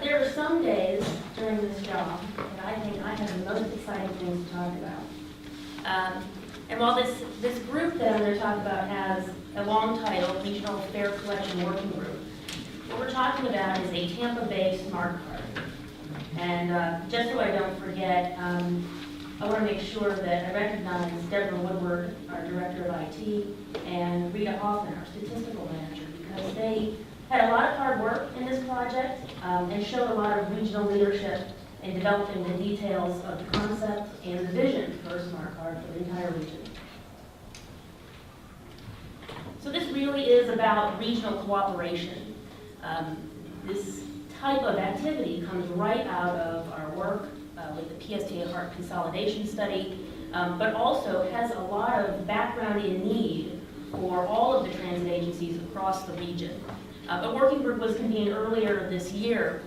There are some days during this job that I think I have the most exciting things to talk about. And while this group that I'm going to talk about has a long title, Regional Fare Collection Working Group, what we're talking about is a Tampa Bay smart card. And just so I don't forget, I want to make sure that I recognize Deborah Woodward, our Director of IT, and Rita Hoffman, our Statistical Manager, because they had a lot of hard work in this project and showed a lot of regional leadership in developing the details of the concept and the vision for a smart card for the entire region. So this really is about regional cooperation. This type of activity comes right out of our work with the PSTA Heart Consolidation Study, but also has a lot of background in need for all of the transit agencies across the region. A working group was convened earlier this year,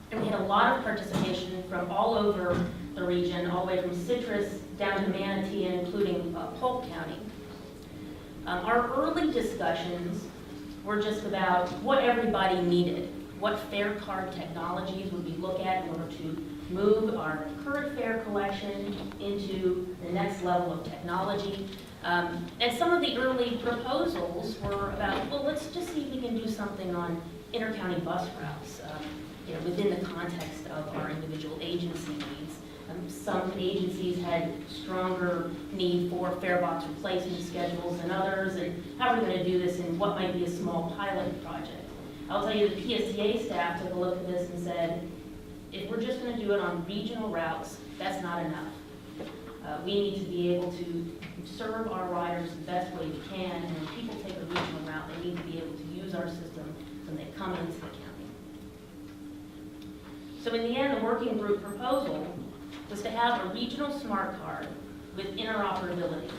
and we had a lot of participation from all over the region, all the way from Citrus down to Manatee, and including Polk County. Our early discussions were just about what everybody needed, what fare card technologies would we look at in order to move our current fare collection into the next level of technology. And some of the early proposals were about, well, let's just see if we can do something on inter-county bus routes, within the context of our individual agency needs. Some agencies had stronger need for fare box replacement schedules than others, and how are we going to do this in what might be a small pilot project? I'll tell you, the PSTA staff took a look at this and said, if we're just going to do it on regional routes, that's not enough. We need to be able to serve our riders the best way we can, and when people take a regional route, they need to be able to use our system when they come into the county. So in the end, the working group proposal was to have a regional smart card with interoperability,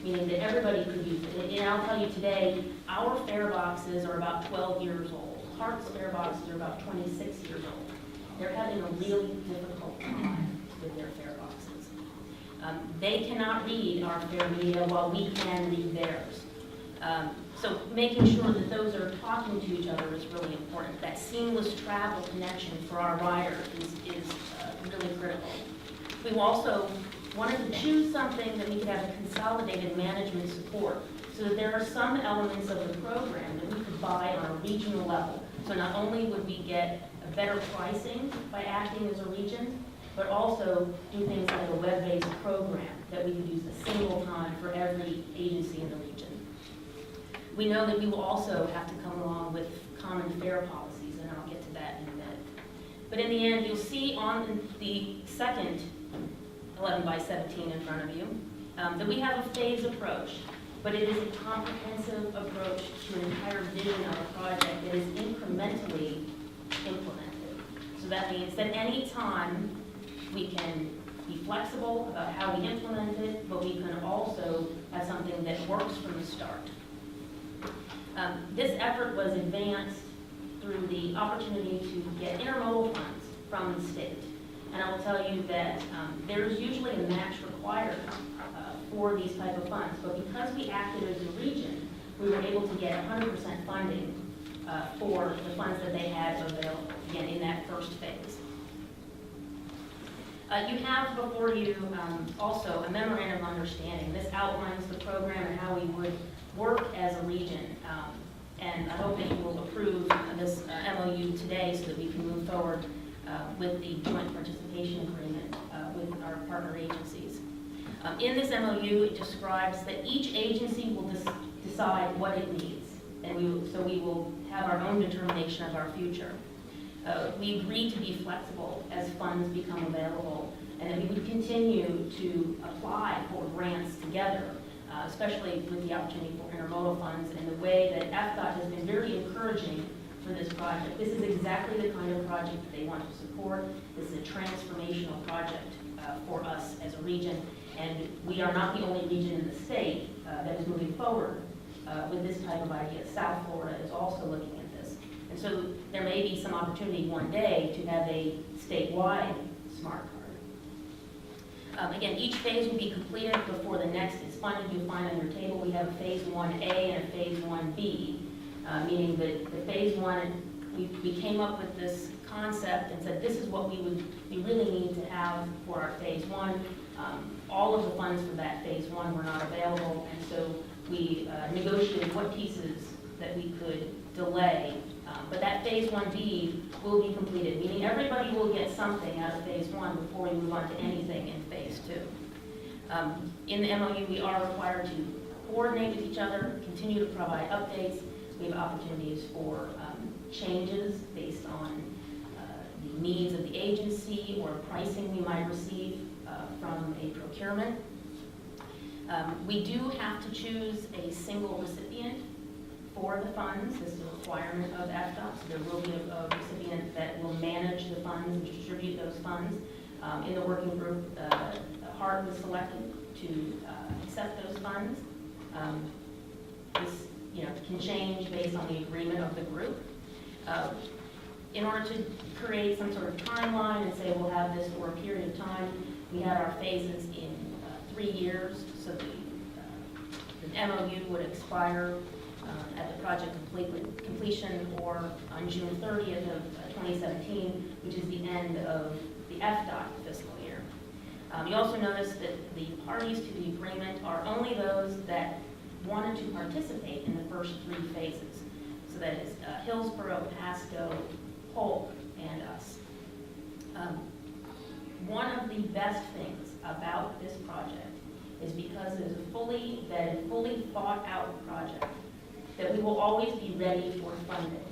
meaning that everybody could use it. And I'll tell you today, our fare boxes are about 12 years old. Hart's fare boxes are about 26 years old. They're having a really difficult time with their fare boxes. They cannot read our fare media while we can read theirs. So making sure that those are talking to each other is really important. That seamless travel connection for our riders is really critical. We also wanted to choose something that we could have a consolidated management support, so that there are some elements of the program that we could buy on a regional level. So not only would we get a better pricing by acting as a region, but also do things like a web-based program that we could use a single time for every agency in the region. We know that we will also have to come along with common fare policies, and I'll get to that in a minute. But in the end, you'll see on the second 11 by 17 in front of you that we have a phased approach, but it is a comprehensive approach to an entire vision of a project that is incrementally implemented. So that means that any time we can be flexible about how we implement it, but we can also have something that works from the start. This effort was advanced through the opportunity to get intermodal funds from the state. And I will tell you that there's usually a match required for these type of funds, but because we acted as a region, we were able to get 100% funding for the funds that they had available, again, in that first phase. You have before you also a memorandum of understanding. This outlines the program and how we would work as a region. And I hope that you will approve this MOU today so that we can move forward with the joint participation agreement with our partner agencies. In this MOU, it describes that each agency will decide what it needs, and we will have our own determination of our future. We agreed to be flexible as funds become available, and that we would continue to apply for grants together, especially with the opportunity for intermodal funds, and the way that FDOT has been very encouraging for this project. This is exactly the kind of project that they want to support. This is a transformational project for us as a region, and we are not the only region in the state that is moving forward with this type of idea. South Florida is also looking at this. And so there may be some opportunity one day to have a statewide smart card. Again, each phase will be completed before the next is funded. You'll find on your table we have a phase 1A and a phase 1B, meaning that the phase 1 we came up with this concept and said, this is what we really need to have for our phase one. All of the funds for that phase one were not available, and so we negotiated what pieces that we could delay. But that phase 1B will be completed, meaning everybody will get something out of phase one before we move on to anything in phase two. In the MOU, we are required to coordinate with each other, continue to provide updates. We have opportunities for changes based on the needs of the agency or pricing we might receive from a procurement. We do have to choose a single recipient for the funds. This is a requirement of FDOT, so there will be a recipient that will manage the funds and distribute those funds. In the working group, HART was selected to accept those funds. This can change based on the agreement of the group. In order to create some sort of timeline and say we'll have this for a period of time, we had our phases in 3 years, so the MOU would expire at the project completion or on June 30th of 2017, which is the end of the FDOT fiscal year. You also notice that the parties to the agreement are only those that wanted to participate in the first 3 phases. So that is Hillsborough, Pasco, Polk, and us. One of the best things about this project is because it is a fully vetted, fully thought out project, that we will always be ready for funding.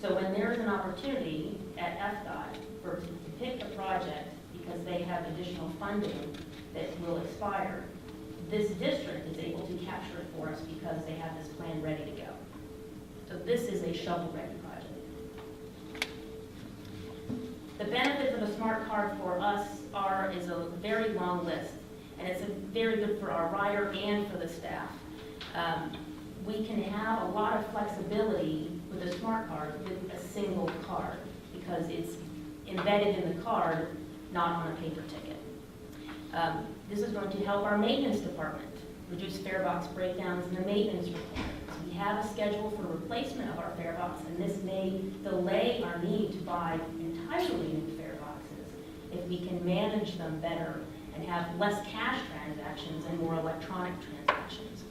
So when there is an opportunity at FDOT to pick a project because they have additional funding that will expire, this district is able to capture it for us because they have this plan ready to go. So this is a shovel-ready project. The benefits of a smart card for us is a very long list, and it's very good for our rider and for the staff. We can have a lot of flexibility with a smart card with a single card because it's embedded in the card, not on a paper ticket. This is going to help our maintenance department reduce fare box breakdowns and the maintenance requirements. We have a schedule for replacement of our fare box, and this may delay our need to buy entirely new fare boxes if we can manage them better and have less cash transactions and more electronic transactions.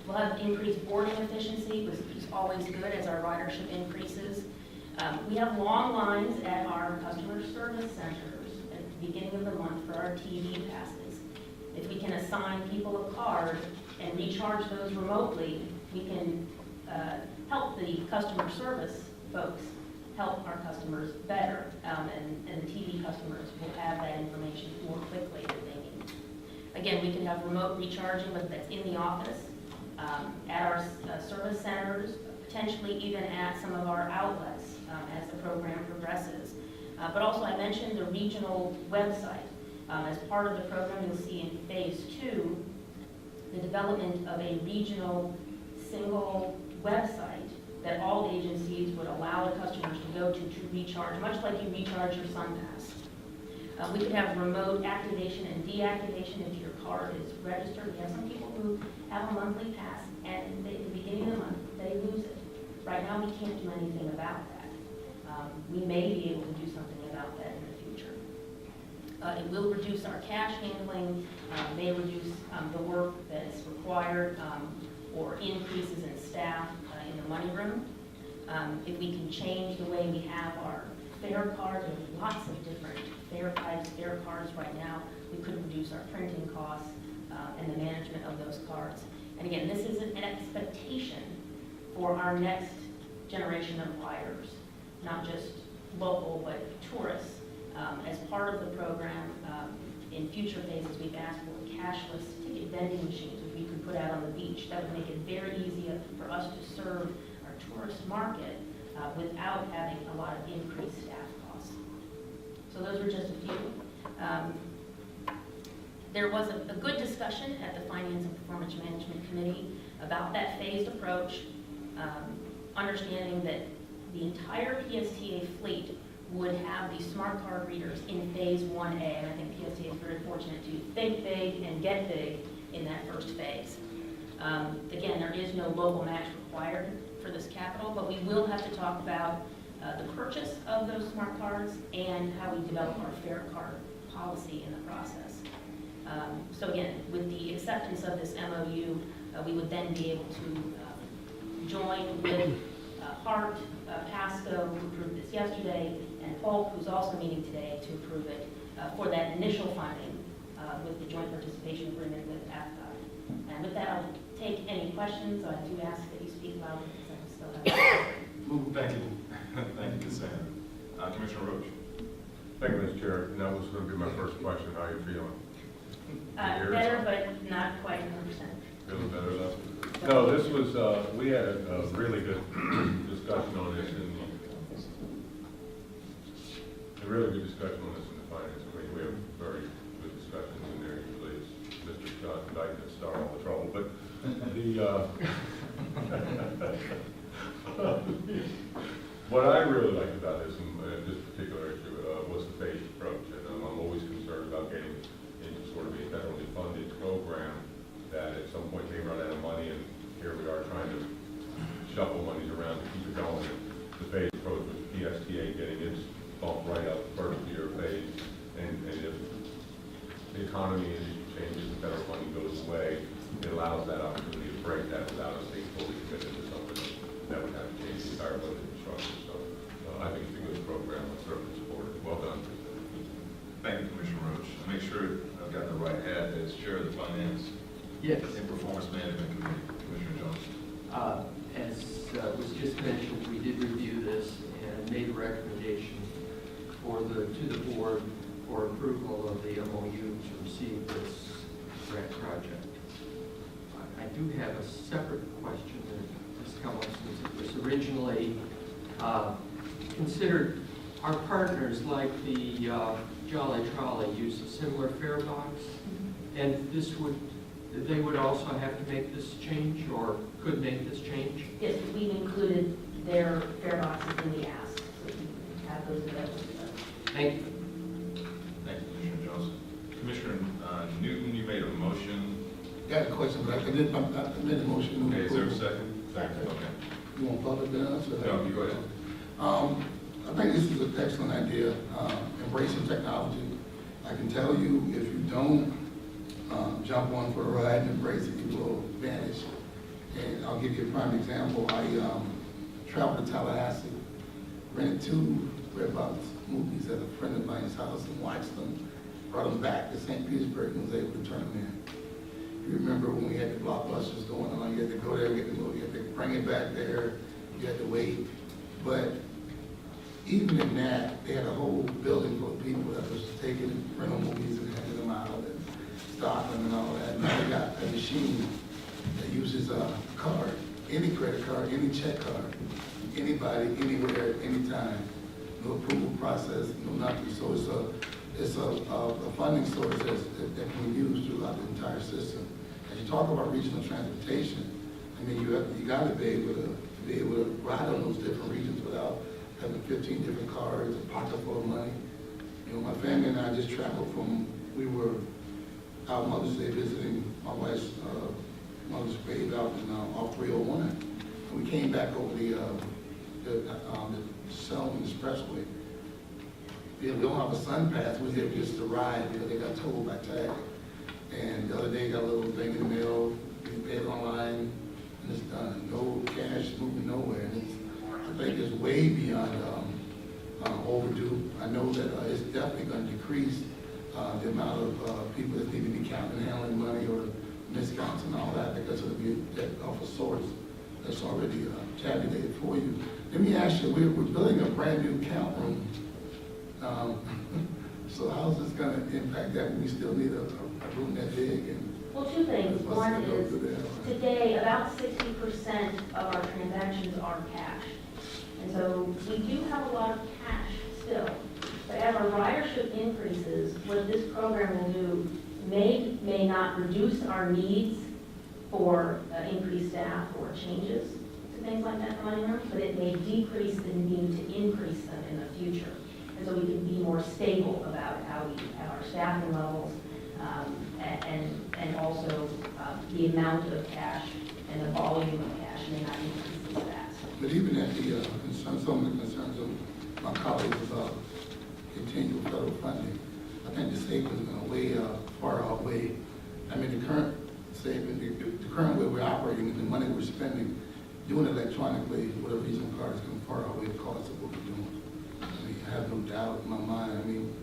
We'll have increased boarding efficiency, which is always good as our ridership increases. We have long lines at our customer service centers at the beginning of the month for our TV passes. If we can assign people a card and recharge those remotely, we can help the customer service folks help our customers better, and the TV customers will have that information more quickly than they need. Again, we can have remote recharging, whether that's in the office, at our service centers, potentially even at some of our outlets as the program progresses. But also I mentioned the regional website. As part of the program, you'll see in phase 2 the development of a regional single website that all agencies would allow the customers to go to recharge, much like you recharge your SunPass. We could have remote activation and deactivation if your card is registered. We have some people who have a monthly pass, and at the beginning of the month, they lose it. Right now, we can't do anything about that. We may be able to do something about that in the future. It will reduce our cash handling, may reduce the work that's required, or increases in staff in the money room. If we can change the way we have our fare cards, there's lots of different fare types, fare cards right now. We could reduce our printing costs and the management of those cards. And again, this is an expectation for our next generation of riders, not just local, but tourists. As part of the program, in future phases, we've asked for cashless ticket vending machines, which we could put out on the beach. That would make it very easy for us to serve our tourist market without having a lot of increased staff costs. So those were just a few. There was a good discussion at the Finance and Performance Management Committee about that phased approach, understanding that the entire PSTA fleet would have these smart card readers in phase 1A, and I think PSTA is very fortunate to think big and get big in that first phase. Again, there is no local match required for this capital, but we will have to talk about the purchase of those smart cards and how we develop our fare card policy in the process. So again, with the acceptance of this MOU, we would then be able to join with Hart, Pasco, who approved this yesterday, and Polk, who's also meeting today to approve it for that initial funding with the joint participation agreement with AFCOG. And with that, I'll take any questions. I do ask that you speak loudly because I still have. Thank you. Thank you, Cassandra. Commissioner Roach. Thank you, Mr. Chair. That was going to be my first question. How are you feeling? Better, but not quite 100%. Feeling better though? No, this was, we had a really good discussion on this, and a really good discussion on this in the Finance Committee. We have very good discussions in there. Usually it's Mr. Scott Dyke that start all the trouble, but what I really liked about this, this particular issue, was the phased approach. And I'm always concerned about getting into sort of a federally funded program that at some point may run out of money, and here we are trying to shuffle monies around to keep it going. The phased approach with PSTA getting its bump right up first year phase, and if the economy changes and federal money goes away, it allows that opportunity to break that without us being fully committed to something that would have to change the entire budget structure. So I think it's a good program. I certainly support it. Well done. Thank you, Commissioner Roach. I'll make sure I've got the right hat as Chair of the Finance and Performance Management Committee. Commissioner Johnson. As was just mentioned, we did review this and made a recommendation to the board for approval of the MOU to receive this grant project. I do have a separate question that has come up since it was originally considered. Our partners like the Jolly Trolley use a similar fare box, and they would also have to make this change, or could make this change? Yes, we've included their fare boxes in the ask, so we can have those available to them. Thank you. Thank you, Commissioner Johnson. Commissioner Newton, you made a motion. Got a question, but I made a motion. Okay, is there a second? Second. Okay. You want public then? No, you go ahead. I think this is an excellent idea, embracing technology. I can tell you, if you don't jump on for a ride and embrace it, you will vanish. And I'll give you a prime example. I traveled to Tallahassee, rented 2 Redbox movies at a friend of mine's house and watched them, brought them back to St. Petersburg and was able to turn them in. You remember when we had the blockbusters going on, you had to go there, get the movie, you had to bring it back there, you had to wait. But even in that, they had a whole building full of people that was taking rental movies and handing them out and stocking them and all that. Now they got a machine that uses a card, any credit card, any check card, anybody, anywhere, anytime. No approval process, no nothing. So it's a funding source that can be used throughout the entire system. As you talk about regional transportation, I mean, you got to be able to ride on those different regions without having 15 different cards, a pocket full of money. You know, my family and I just traveled we were out Mother's Day visiting my wife's mother's grave out in off 301. And we came back over the Selma Expressway. We don't have a sun pass, we was able just to ride because they got told by tag. And the other day, got a little thing in the mail, you pay it online, and it's done. No cash moving nowhere. And I think it's way beyond overdue. I know that it's definitely going to decrease the amount of people that need to be counting and handling money or miscounts and all that, because it'll be off a source that's already tabulated for you. Let me ask you, we're building a brand new count room. So how's this going to impact that when we still need a room that big? And well, 2 things. One is, today, about 60% of our transactions are cash. And so we do have a lot of cash still. But as our ridership increases, what this program will do may not reduce our needs for increased staff or changes to things like that for money rooms, but it may decrease the need to increase them in the future. And so we can be more stable about how we have our staffing levels and also the amount of cash and the volume of cash may not increase as fast. But even at the some of the concerns of my colleagues about continual federal funding, I think the savings is going to way far outweigh. I mean, the current saving, the current way we're operating and the money we're spending, doing electronically with a regional card is going to far outweigh the cost of what we're doing. I mean, I have no doubt in my mind. I mean,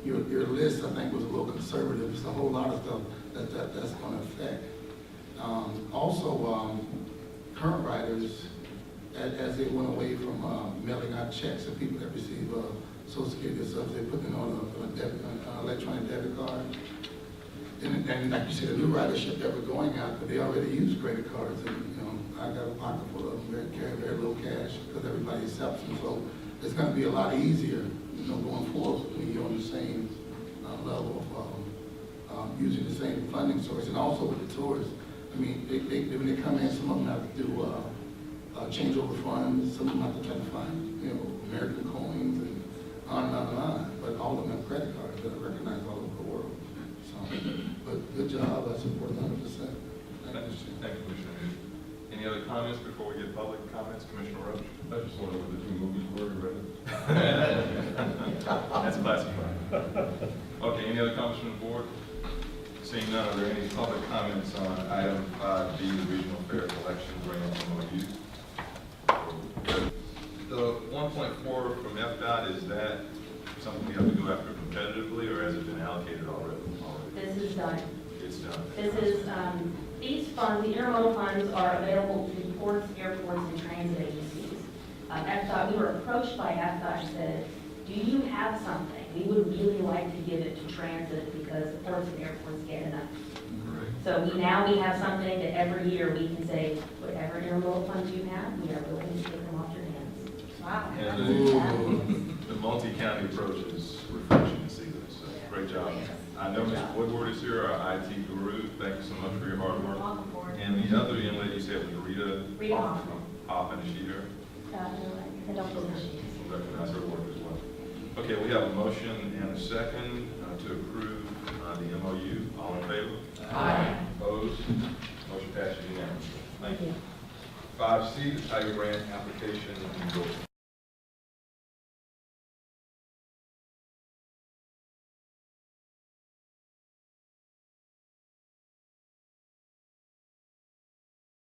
your list, I think, was a little conservative. There's a whole lot of stuff that's going to affect. Also, current writers, as they went away from mailing out checks to people that receive Social Security or stuff, they put them on an electronic debit card. And like you said, the new ridership that we're going out, but they already use credit cards. And, you know, I got a pocket full of them, carry very little cash because everybody accepts them. So it's going to be a lot easier, you know, going forward when you're on the same level of using the same funding source. And also with the tourists, I mean, when they come in, some of them have to do change over funds, some of them have to try to find, you know, American coins and on and on and on. But all of them have credit cards that are recognized all over the world. So, but good job, I support 100%. Thank you, Commissioner Hughes. Any other comments before we get public comments? Commissioner Roach? I just wondered what the 2 movies were you read. That's classified. Okay, any other comments from the board? Seeing none, are there any public comments on item 5B, the Regional Fair Collection Grant MOU? The 1.4 from FDOT, is that something we have to go after competitively, or has it been allocated already? This is done. It's done. This is, these funds, the intermodal funds are available to ports, airports, and transit agencies. FDOT, we were approached by FDOT and said, do you have something? We would really like to give it to transit because the ports and airports get enough. So we have something that every year we can say, whatever intermodal funds you have, we are willing to take them off your hands. Wow. And the multi-county approach is refreshing to see this, so great job. I know Ms. Woodward is here, our IT guru. Thank you so much for your hard work. And the other young lady you said was Rita Hoffman, is she here? I don't believe she is. We'll recognize her work as well. Okay, we have a motion and a second to approve the MOU. All in favor? Aye. Opposed? Motion passes unanimously. Thank you. you. 5C, the Tiger Grant application endorsement.